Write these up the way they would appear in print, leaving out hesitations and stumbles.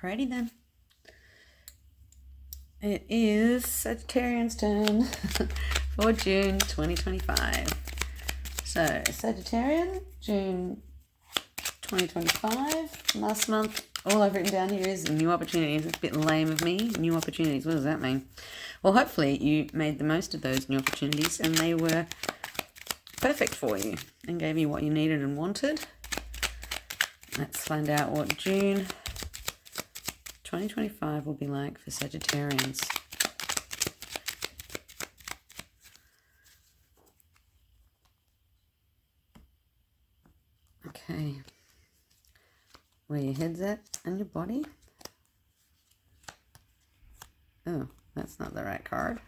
Alrighty then. It is Sagittarian's turn for June 2025. So, Sagittarian, June 2025. Last month, all I've written down here is new opportunities. It's a bit lame of me. New opportunities, what does that mean? Well, hopefully you made the most of those new opportunities and they were perfect for you and gave you what you needed and wanted. Let's find out what June 2025 will be like for Sagittarians. Okay. Where your head's at and your body. Oh, that's not the right card.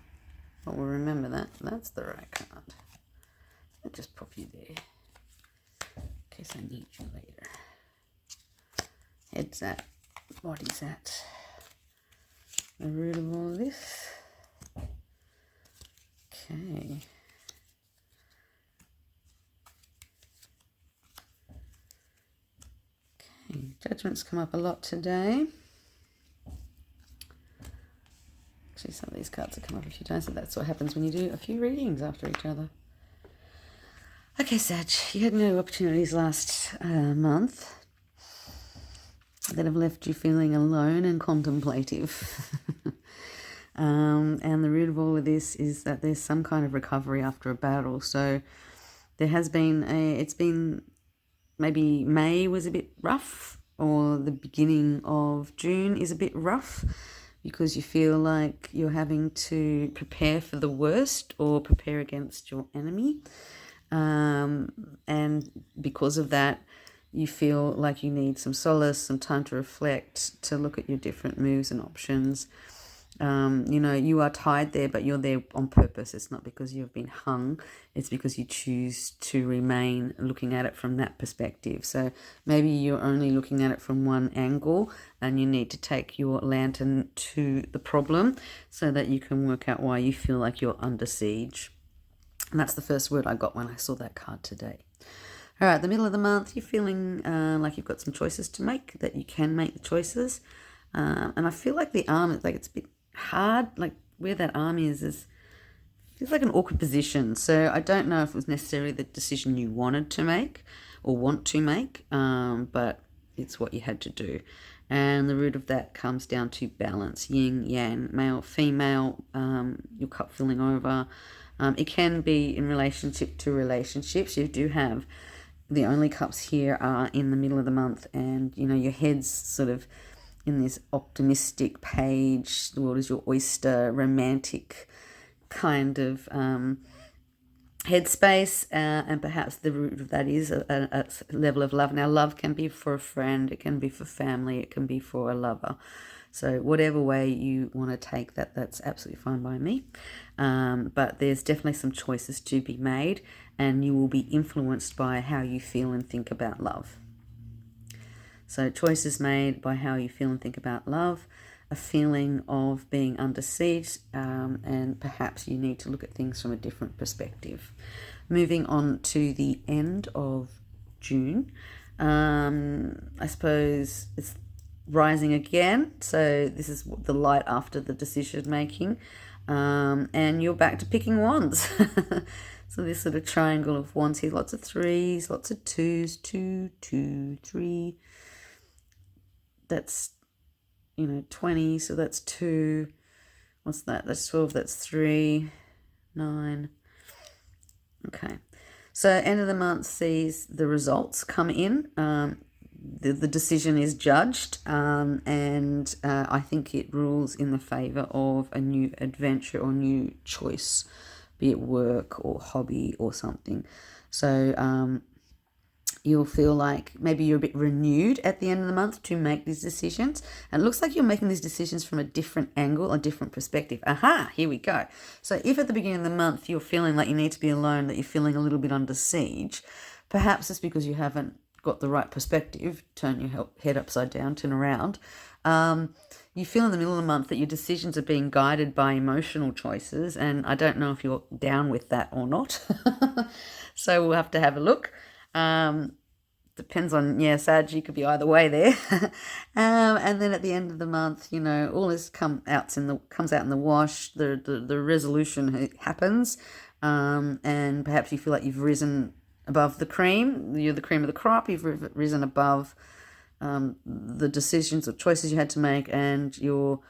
But we'll remember that. That's the right card. I'll just pop you there. In case I need you later. Head's at. Body's at. The root of all this. Okay. Okay, judgments come up a lot today. Actually, some of these cards have come up a few times, so that's what happens when you do a few readings after each other. Okay, Sag, you had no opportunities last month that have left you feeling alone and contemplative. And the root of all of this is that there's some kind of recovery after a battle. So there has been it's been, maybe May was a bit rough, or the beginning of June is a bit rough because you feel like you're having to prepare for the worst or prepare against your enemy. And because of that, you feel like you need some solace, some time to reflect, to look at your different moves and options. You are tied there, but you're there on purpose. It's not because you've been hung. It's because you choose to remain looking at it from that perspective. So maybe you're only looking at it from one angle and you need to take your lantern to the problem so that you can work out why you feel like you're under siege. And that's the first word I got when I saw that card today. All right, the middle of the month, you're feeling like you've got some choices to make, that you can make the choices. And I feel like the arm, like it's a bit hard, like where that arm is feels like an awkward position. So I don't know if it was necessarily the decision you wanted to make or want to make, but it's what you had to do. And the root of that comes down to balance, yin, yang, male, female, your cup filling over. It can be in relationship to relationships. You do have the only cups here are in the middle of the month, and your head's sort of in this optimistic page. The world is your oyster, romantic kind of headspace, and perhaps the root of that is a level of love. Now, love can be for a friend, it can be for family, it can be for a lover. So whatever way you want to take that, that's absolutely fine by me. But there's definitely some choices to be made, and you will be influenced by how you feel and think about love. So choices made by how you feel and think about love, a feeling of being under siege, and perhaps you need to look at things from a different perspective. Moving on to the end of June, I suppose it's rising again. So this is the light after the decision making, and you're back to picking wands. So this sort of triangle of wands here, lots of threes, lots of twos, 2, 2, 3. That's 20, so that's 2. What's that? That's 12, that's 3, 9. Okay, so end of the month sees the results come in. The decision is judged, and I think it rules in the favor of a new adventure or new choice, be it work or hobby or something. So you'll feel like maybe you're a bit renewed at the end of the month to make these decisions. And it looks like you're making these decisions from a different angle, a different perspective. Aha, here we go. So if at the beginning of the month you're feeling like you need to be alone, that you're feeling a little bit under siege, perhaps it's because you haven't got the right perspective. Turn your head upside down, turn around. You feel in the middle of the month that your decisions are being guided by emotional choices, and I don't know if you're down with that or not. So we'll have to have a look. The depends on, Sag, you could be either way there. And then at the end of the month, all this comes out in the wash. The resolution happens, and perhaps you feel like you've risen above the cream. You're the cream of the crop. You've risen above the decisions or choices you had to make, and you're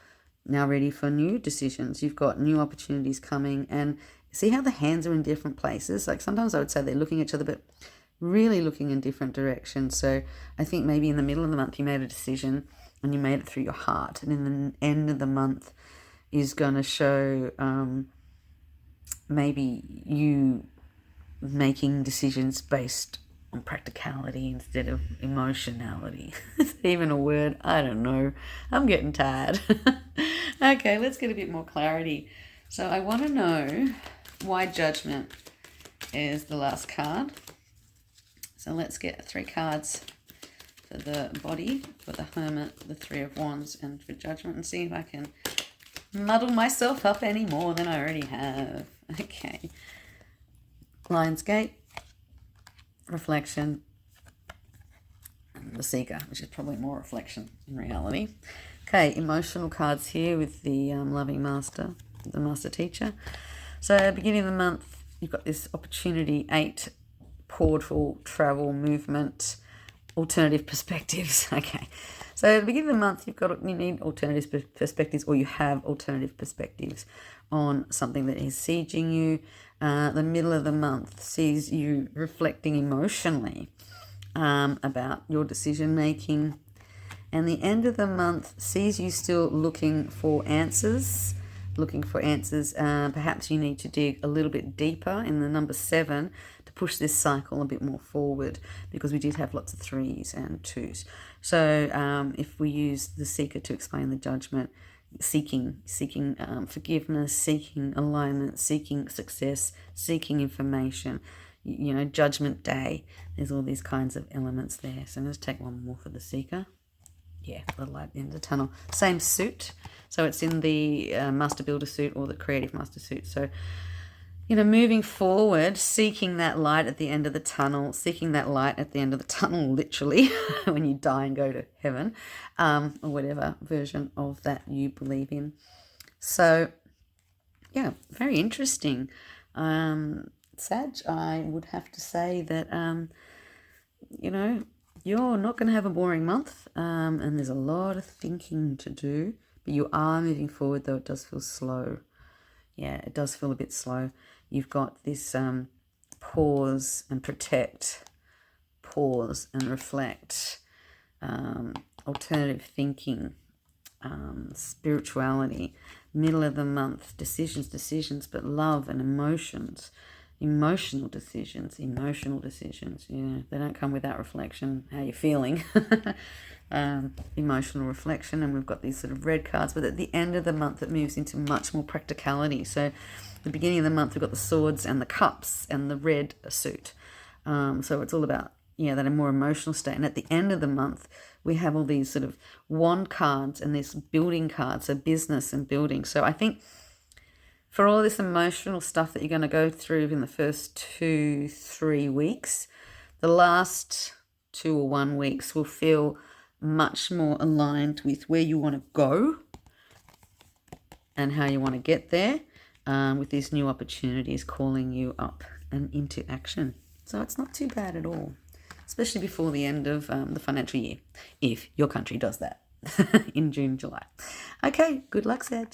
now ready for new decisions. You've got new opportunities coming, and see how the hands are in different places. Like sometimes I would say they're looking at each other, but really looking in different directions. So I think maybe in the middle of the month you made a decision and you made it through your heart, and in the end of the month is going to show maybe you making decisions based on practicality instead of emotionality. Is that even a word? I don't know. I'm getting tired. Okay, let's get a bit more clarity. So I want to know why Judgment is the last card. So let's get 3 cards for the body, for the Hermit, the 3 of Wands, and for Judgment, and see if I can muddle myself up any more than I already have. Okay. Lion's Gate, Reflection, and the Seeker, which is probably more reflection in reality. Okay, emotional cards here with the Loving Master, the Master Teacher. So beginning of the month, you've got this opportunity, 8, portal, travel, movement, alternative perspectives. Okay, so at the beginning of the month, you need alternative perspectives, or you have alternative perspectives on something that is sieging you. The middle of the month sees you reflecting emotionally about your decision making, and the end of the month sees you still looking for answers. Perhaps you need to dig a little bit deeper in the number 7 to push this cycle a bit more forward, because we did have lots of 3s and 2s. So if we use the Seeker to explain the Judgment, seeking forgiveness, seeking alignment, seeking success, seeking information, Judgment Day, there's all these kinds of elements there. So let's take one more for the Seeker. Yeah, the light in the tunnel. Same suit. So it's in the Master Builder suit or the Creative Master suit. So, moving forward, seeking that light at the end of the tunnel, literally, when you die and go to heaven, or whatever version of that you believe in. So, yeah, very interesting. Sag, I would have to say that, you're not going to have a boring month, and there's a lot of thinking to do, but you are moving forward, though it does feel slow. Yeah, it does feel a bit slow. You've got this pause and protect, pause and reflect, alternative thinking, spirituality, middle of the month, decisions, but love and emotions. Emotional decisions. They don't come without reflection, how you're feeling. Emotional reflection, and we've got these sort of red cards, but at the end of the month it moves into much more practicality. So the beginning of the month we've got the Swords and the Cups and the red suit. So it's all about that a more emotional state, and at the end of the month we have all these sort of wand cards and this building cards, so business and building. So I think for all this emotional stuff that you're going to go through in the first 2-3 weeks, the last 2 or 1 weeks will feel much more aligned with where you want to go and how you want to get there, with these new opportunities calling you up and into action. So it's not too bad at all, especially before the end of the financial year, if your country does that in June, July. Okay, good luck, Sag.